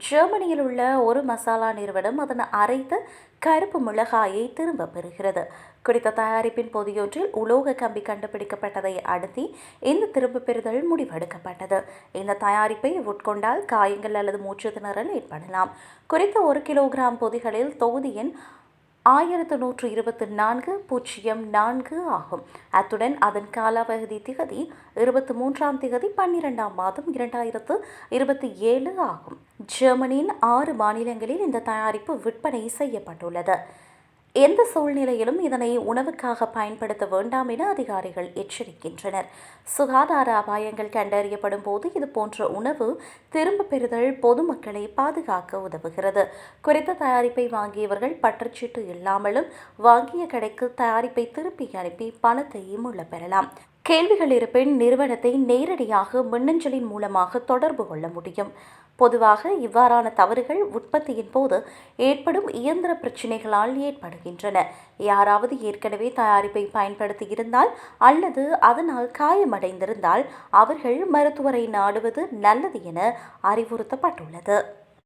ஜெர்மனியில் உள்ள ஒரு மசாலா நிறுவனம் அதன் அரைத்த கருப்பு மிளகாயை திரும்பப் பெறுகிறது. குறித்த தயாரிப்பின் பொதியொன்றில் உலோக கம்பி கண்டுபிடிக்கப்பட்டதை அடுத்து இந்த திரும்பப் பெறுதல் முடிவெடுக்கப்பட்டது. இந்த தயாரிப்பை உட்கொண்டால் காயங்கள் அல்லது மூச்சு திணறல் ஏற்படலாம். குறித்த 1 கிலோகிராம் பொதிகளில் தொகுதி எண் 1124-04 ஆகும். அத்துடன் அதன் காலாவதி திகதி 23ஆம் திகதி 12ஆம் மாதம் 2027 ஆகும். ஜெர்மனியின் 6 மாநிலங்களில் இந்த தயாரிப்பு விற்பனை செய்யப்பட்டுள்ளது. எந்த சூழ்நிலையிலும் இதனை உணவுக்காக பயன்படுத்த வேண்டாம் என அதிகாரிகள் எச்சரிக்கின்றனர். சுகாதார அபாயங்கள் கண்டறியப்படும் போது இதுபோன்ற உணவு திரும்ப பெறுதல் பொதுமக்களை பாதுகாக்க உதவுகிறது. குறித்த தயாரிப்பை வாங்கியவர்கள் பற்றுச்சீட்டு இல்லாமலும் வாங்கிய கடைக்கு தயாரிப்பை திருப்பி அனுப்பி பணத்தை மீள பெறலாம். கேள்விகள் இருப்பின் நிறுவனத்தை நேரடியாக மின்னஞ்சலின் மூலமாக தொடர்பு கொள்ள முடியும். பொதுவாக இவ்வாறான தவறுகள் உற்பத்தியின் போது ஏற்படும் இயந்திர பிரச்சினைகளால் ஏற்படுகின்றன. யாராவது ஏற்கனவே தயாரிப்பை பயன்படுத்தி இருந்தால் அல்லது அதனால் காயமடைந்திருந்தால் அவர்கள் மருத்துவரை நாடுவது நல்லது என அறிவுறுத்தப்பட்டுள்ளது.